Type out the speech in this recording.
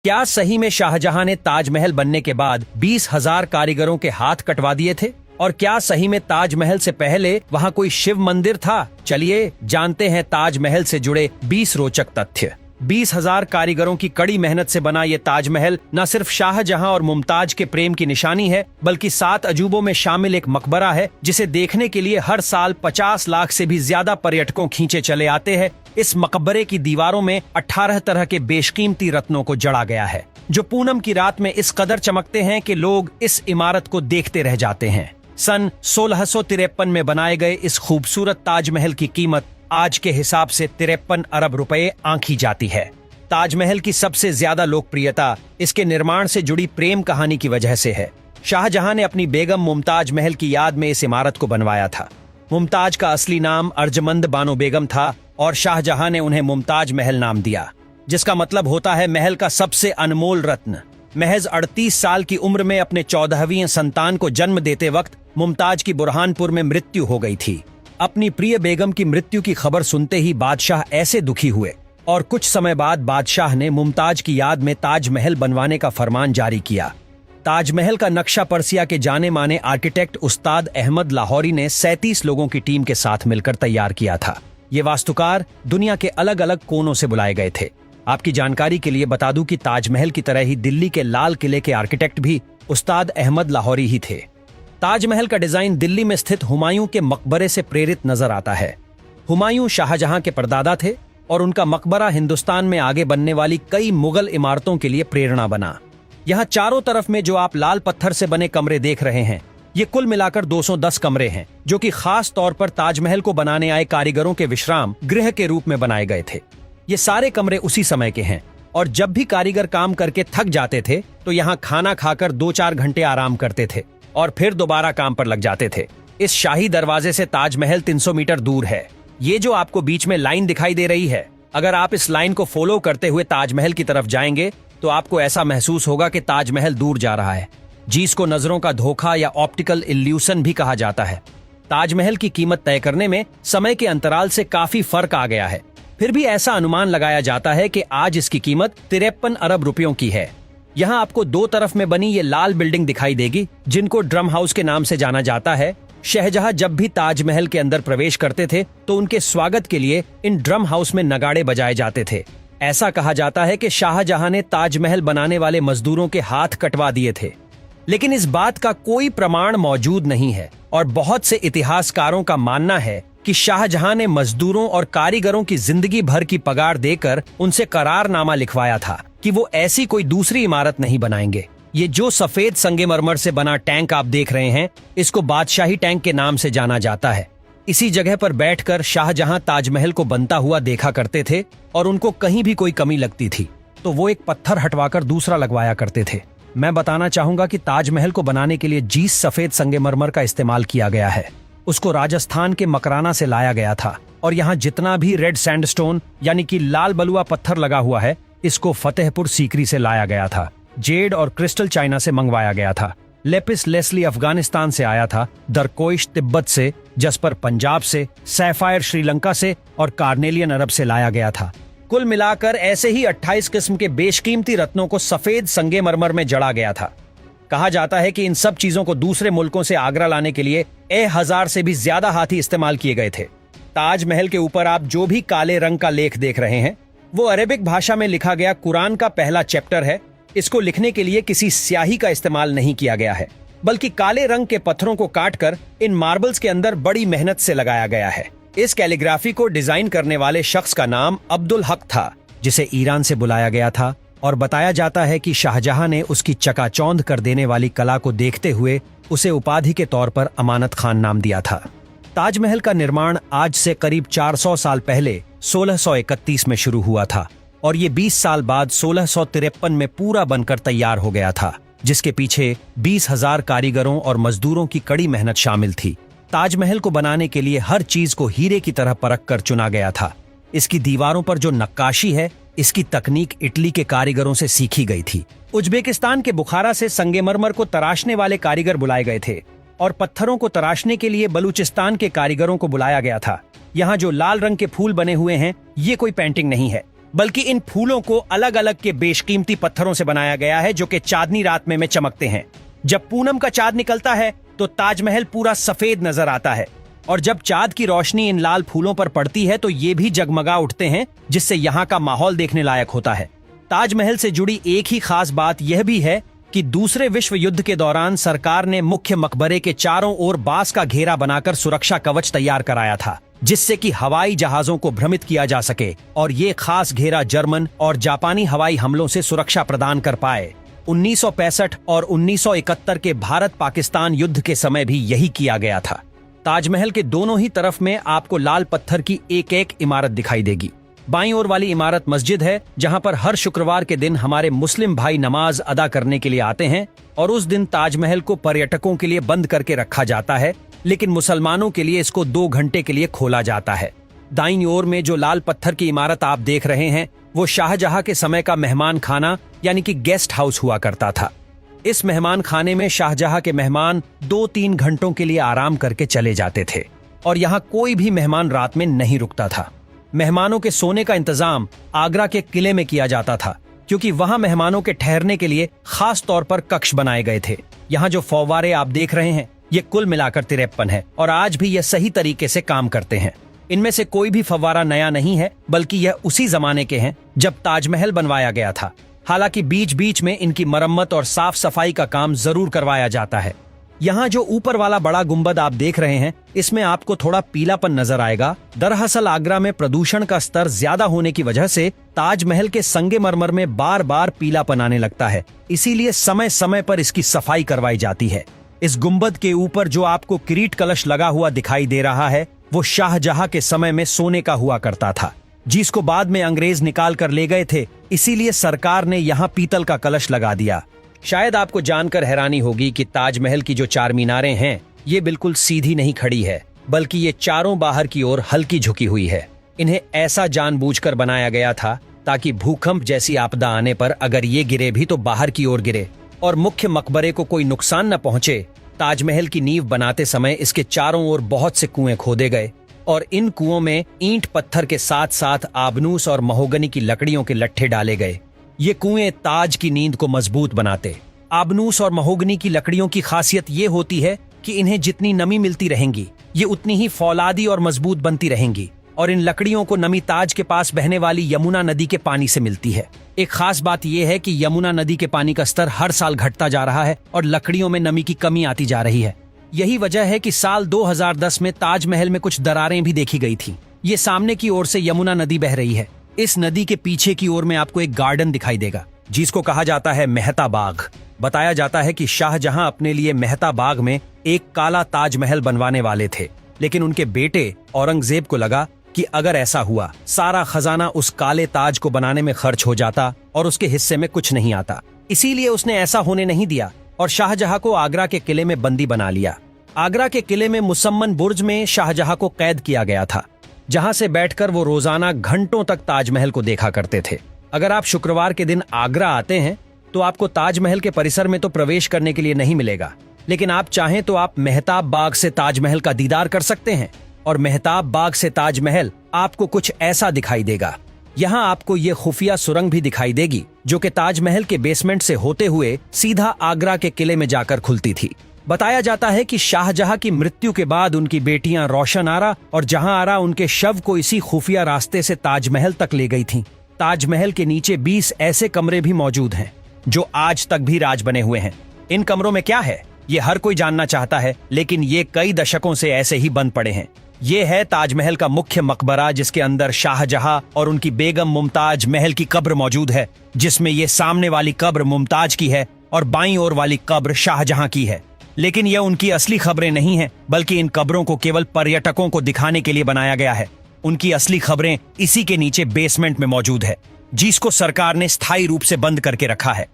क्या सही में शाहजहां ने ताजमहल बनने के बाद 20,000 कारीगरों के हाथ कटवा दिए थे? और क्या सही में ताजमहल से पहले वहां कोई शिव मंदिर था? चलिए जानते हैं ताजमहल से जुड़े 20 रोचक तथ्य। 20,000 कारीगरों की कड़ी मेहनत से बना ये ताजमहल न सिर्फ शाहजहां और मुमताज के प्रेम की निशानी है, बल्कि 7 अजूबों में शामिल एक मकबरा है जिसे देखने के लिए हर साल 50 लाख से भी ज्यादा पर्यटकों खींचे चले आते हैं। इस मकबरे की दीवारों में 18 तरह के बेशकीमती रत्नों को जड़ा गया है, जो पूनम की रात में इस कदर चमकते हैं कि लोग इस इमारत को देखते रह जाते हैं। सन 1653 में बनाए गए इस खूबसूरत ताजमहल की कीमत आज के हिसाब से 53 अरब रुपए आंकी जाती है। ताजमहल की सबसे ज्यादा लोकप्रियता इसके निर्माण से जुड़ी प्रेम कहानी की वजह से है। शाहजहां ने अपनी बेगम मुमताज महल की याद में इस इमारत को बनवाया था। मुमताज का असली नाम अर्जमंद बानो बेगम था और शाहजहां ने उन्हें मुमताज महल नाम दिया, जिसका मतलब होता है महल का सबसे अनमोल रत्न। महज 38 साल की उम्र में अपने 14वीं संतान को जन्म देते वक्त मुमताज की बुरहानपुर में मृत्यु हो गई थी। अपनी प्रिय बेगम की मृत्यु की खबर सुनते ही बादशाह ऐसे दुखी हुए और कुछ समय बाद बादशाह ने मुमताज की याद में ताजमहल बनवाने का फरमान जारी किया। ताजमहल का नक्शा पर्सिया के जाने माने आर्किटेक्ट उस्ताद अहमद लाहौरी ने 37 लोगों की टीम के साथ मिलकर तैयार किया था। ये वास्तुकार दुनिया के अलग अलग कोनों से बुलाए गए थे। आपकी जानकारी के लिए बता दूं कि ताजमहल की तरह ही दिल्ली के लाल किले के आर्किटेक्ट भी उस्ताद अहमद लाहौरी ही थे। ताजमहल का डिजाइन दिल्ली में स्थित हुमायूं के मकबरे से प्रेरित नजर आता है। हुमायूं शाहजहां के परदादा थे और उनका मकबरा हिंदुस्तान में आगे बनने वाली कई मुगल इमारतों के लिए प्रेरणा बना। यहाँ चारों तरफ में जो आप लाल पत्थर से बने कमरे देख रहे हैं, ये कुल मिलाकर 210 कमरे हैं, जो कि खास तौर पर ताजमहल को बनाने आए कारीगरों के विश्राम गृह के रूप में बनाए गए थे। ये सारे कमरे उसी समय के हैं और जब भी कारीगर काम करके थक जाते थे तो यहाँ खाना खाकर 2-4 घंटे आराम करते थे और फिर दोबारा काम पर लग जाते थे। इस शाही दरवाजे से ताजमहल 300 मीटर दूर है। ये जो आपको बीच में लाइन दिखाई दे रही है, अगर आप इस लाइन को फॉलो करते हुए ताजमहल की तरफ जाएंगे तो आपको ऐसा महसूस होगा कि ताजमहल दूर जा रहा है, जिसको नजरों का धोखा या ऑप्टिकल इल्यूशन भी कहा जाता है। ताजमहल की कीमत तय करने में समय के अंतराल से काफी फर्क आ गया है, फिर भी ऐसा अनुमान लगाया जाता है कि आज इसकी कीमत 53 अरब रुपयों की है। यहाँ आपको 2 तरफ में बनी ये लाल बिल्डिंग दिखाई देगी, जिनको ड्रम हाउस के नाम से जाना जाता है। शाहजहां जब भी ताजमहल के अंदर प्रवेश करते थे तो उनके स्वागत के लिए इन ड्रम हाउस में नगाड़े बजाए जाते थे। ऐसा कहा जाता है कि शाहजहां ने ताजमहल बनाने वाले मजदूरों के हाथ कटवा दिए थे, लेकिन इस बात का कोई प्रमाण मौजूद नहीं है और बहुत से इतिहासकारों का मानना है कि शाहजहां ने मजदूरों और कारीगरों की जिंदगी भर की पगार देकर उनसे करारनामा लिखवाया था कि वो ऐसी कोई दूसरी इमारत नहीं बनाएंगे। ये जो सफेद संगमरमर से बना टैंक आप देख रहे हैं, इसको बादशाही टैंक के नाम से जाना जाता है। इसी जगह पर बैठकर शाहजहां ताजमहल को बनता हुआ देखा करते थे और उनको कहीं भी कोई कमी लगती थी तो वो एक पत्थर हटवाकर दूसरा लगवाया करते थे। मैं बताना चाहूंगा कि ताजमहल को बनाने के लिए जिस सफेद संगमरमर का इस्तेमाल किया गया है, उसको राजस्थान के मकराना से लाया गया था और यहाँ जितना भी रेड सैंडस्टोन यानी कि लाल बलुआ पत्थर लगा हुआ है, इसको फतेहपुर सीकरी से लाया गया था। जेड और क्रिस्टल चाइना से मंगवाया गया था। लेपिस लेस्ली अफगानिस्तान से आया था, दरकोइश तिब्बत से, जसपर पंजाब से, सैफायर श्रीलंका से और कार्नेलियन अरब से लाया गया था। कुल मिलाकर ऐसे ही 28 किस्म के बेशकीमती रत्नों को सफेद संगमरमर में जड़ा गया था। कहा जाता है कि इन सब चीजों को दूसरे मुल्कों से आगरा लाने के लिए 1000 से भी ज्यादा हाथी इस्तेमाल किए गए थे। ताजमहल के ऊपर आप जो भी काले रंग का लेख देख रहे हैं, वो अरेबिक भाषा में लिखा गया कुरान का पहला चैप्टर है। इसको लिखने के लिए किसी स्याही का इस्तेमाल नहीं किया गया है, बल्कि काले रंग के पत्थरों को काटकर इन मार्बल्स के अंदर बड़ी मेहनत से लगाया गया है। इस कैलीग्राफी को डिजाइन करने वाले शख्स का नाम अब्दुल हक था, जिसे ईरान से बुलाया गया था और बताया जाता है कि शाहजहां ने उसकी चकाचौंध कर देने वाली कला को देखते हुए उसे उपाधि के तौर पर अमानत खान नाम दिया था। ताजमहल का निर्माण आज से करीब 400 साल पहले 1631 में शुरू हुआ था और ये 20 साल बाद 1653 में पूरा बनकर तैयार हो गया था, जिसके पीछे 20,000 कारीगरों और मजदूरों की कड़ी मेहनत शामिल थी। ताजमहल को बनाने के लिए हर चीज को हीरे की तरह परख कर चुना गया था। इसकी दीवारों पर जो नक्काशी है, इसकी तकनीक इटली के कारीगरों से सीखी गई थी। उज्बेकिस्तान के बुखारा से संगमरमर को तराशने वाले कारीगर बुलाए गए थे और पत्थरों को तराशने के लिए बलूचिस्तान के कारीगरों को बुलाया गया था। यहाँ जो लाल रंग के फूल बने हुए हैं, ये कोई पेंटिंग नहीं है, बल्कि इन फूलों को अलग अलग के बेशकीमती पत्थरों से बनाया गया है जो कि चांदनी रात में चमकते हैं। जब पूनम का चांद निकलता है तो ताजमहल पूरा सफेद नजर आता है, और जब चांद की रोशनी इन लाल फूलों पर पड़ती है तो ये भी जगमगा उठते हैं, जिससे यहाँ का माहौल देखने लायक होता है। ताजमहल से जुड़ी एक ही खास बात यह भी है कि दूसरे विश्व युद्ध के दौरान सरकार ने मुख्य मकबरे के चारों ओर बांस का घेरा बनाकर सुरक्षा कवच तैयार कराया था, जिससे कि हवाई जहाजों को भ्रमित किया जा सके, और ये खास घेरा जर्मन और जापानी हवाई हमलों से सुरक्षा प्रदान कर पाए। 1965 और 1971 के भारत पाकिस्तान युद्ध के समय भी यही किया गया था। ताजमहल के दोनों ही तरफ में आपको लाल पत्थर की एक एक इमारत दिखाई देगी। बाईं ओर वाली इमारत मस्जिद है, जहां पर हर शुक्रवार के दिन हमारे मुस्लिम भाई नमाज अदा करने के लिए आते हैं, और उस दिन ताजमहल को पर्यटकों के लिए बंद करके रखा जाता है, लेकिन मुसलमानों के लिए इसको 2 घंटे के लिए खोला जाता है। दाईं ओर में जो लाल पत्थर की इमारत आप देख रहे हैं वो शाहजहां के समय का मेहमान खाना यानी कि गेस्ट हाउस हुआ करता था। इस मेहमान खाने में शाहजहां के मेहमान 2-3 घंटों के लिए आराम करके चले जाते थे, और यहाँ कोई भी मेहमान रात में नहीं रुकता था। मेहमानों के सोने का इंतजाम आगरा के किले में किया जाता था, क्योंकि वहां मेहमानों के ठहरने के लिए खास तौर पर कक्ष बनाए गए थे। यहाँ जो फव्वारे आप देख रहे हैं ये कुल मिलाकर 53 है, और आज भी यह सही तरीके से काम करते हैं। इनमें से कोई भी फव्वारा नया नहीं है, बल्कि यह उसी जमाने के हैं जब ताजमहल बनवाया गया था। हालांकि बीच बीच में इनकी मरम्मत और साफ सफाई का काम जरूर करवाया जाता है। यहाँ जो ऊपर वाला बड़ा गुंबद आप देख रहे हैं इसमें आपको थोड़ा पीलापन नजर आएगा। दरअसल आगरा में प्रदूषण का स्तर ज्यादा होने की वजह से ताजमहल के संगमरमर में बार बार पीलापन आने लगता है, इसीलिए समय समय पर इसकी सफाई करवाई जाती है। इस गुंबद के ऊपर जो आपको किरीट कलश लगा हुआ दिखाई दे रहा है वो शाहजहां के समय में सोने का हुआ करता था, जिसको बाद में अंग्रेज निकाल कर ले गए थे, इसीलिए सरकार ने यहाँ पीतल का कलश लगा दिया। शायद आपको जानकर हैरानी होगी कि ताजमहल की जो 4 मीनारें हैं ये बिल्कुल सीधी नहीं खड़ी है, बल्कि ये चारों बाहर की ओर हल्की झुकी हुई है। इन्हें ऐसा जानबूझकर बनाया गया था ताकि भूकंप जैसी आपदा आने पर अगर ये गिरे भी तो बाहर की ओर गिरे और मुख्य मकबरे को कोई नुकसान न पहुंचे। ताजमहल की नींव बनाते समय इसके चारों ओर बहुत से कुएं खोदे गए, और इन कुओं में ईंट पत्थर के साथ साथ आबनूस और महोगनी की लकड़ियों के लट्ठे डाले गए। ये कुएं ताज की नींद को मजबूत बनाते। आबनूस और महोगनी की लकड़ियों की खासियत ये होती है कि इन्हें जितनी नमी मिलती रहेंगी ये उतनी ही फौलादी और मजबूत बनती रहेंगी, और इन लकड़ियों को नमी ताज के पास बहने वाली यमुना नदी के पानी से मिलती है। एक खास बात यह है कि यमुना नदी के पानी का स्तर हर साल घटता जा रहा है और लकड़ियों में नमी की कमी आती जा रही है। यही वजह है कि साल 2010 में ताजमहल में कुछ दरारें भी देखी गई थी। ये सामने की ओर से यमुना नदी बह रही है। इस नदी के पीछे की ओर में आपको एक गार्डन दिखाई देगा जिसको कहा जाता है मेहता बाग। बताया जाता है कि शाहजहां अपने लिए मेहता बाग में एक काला ताजमहल बनवाने वाले थे, लेकिन उनके बेटे औरंगजेब को लगा कि अगर ऐसा हुआ सारा खजाना उस काले ताज को बनाने में खर्च हो जाता और उसके हिस्से में कुछ नहीं आता। इसीलिए उसने ऐसा होने नहीं दिया और शाहजहां को आगरा के किले में बंदी बना लिया। आगरा के किले में मुसम्मन बुर्ज में शाहजहां को कैद किया गया था, जहां से बैठकर वो रोजाना घंटों तक ताजमहल को देखा करते थे। अगर आप शुक्रवार के दिन आगरा आते हैं तो आपको ताजमहल के परिसर में तो प्रवेश करने के लिए नहीं मिलेगा, लेकिन आप चाहें तो आप मेहताब बाग से ताजमहल का दीदार कर सकते हैं। और मेहताब बाग से ताजमहल आपको कुछ ऐसा दिखाई देगा। यहाँ आपको ये खुफिया सुरंग भी दिखाई देगी जो कि ताजमहल के बेसमेंट से होते हुए सीधा आगरा के किले में जाकर खुलती थी। बताया जाता है कि शाहजहां की मृत्यु के बाद उनकी बेटियां रोशन आरा और जहां आरा उनके शव को इसी खुफिया रास्ते से ताजमहल तक ले गई थीं। ताजमहल के नीचे 20 ऐसे कमरे भी मौजूद हैं जो आज तक भी राज बने हुए हैं। इन कमरों में क्या है ये हर कोई जानना चाहता है, लेकिन ये कई दशकों से ऐसे ही बंद पड़े हैं। ये है ताजमहल का मुख्य मकबरा, जिसके अंदर शाहजहां और उनकी बेगम मुमताज महल की कब्र मौजूद है, जिसमें ये सामने वाली कब्र मुमताज की है और बाईं ओर वाली कब्र शाहजहां की है। लेकिन यह उनकी असली खबरें नहीं हैं, बल्कि इन कब्रों को केवल पर्यटकों को दिखाने के लिए बनाया गया है। उनकी असली खबरें इसी के नीचे बेसमेंट में मौजूद है, जिसको सरकार ने स्थायी रूप से बंद करके रखा है।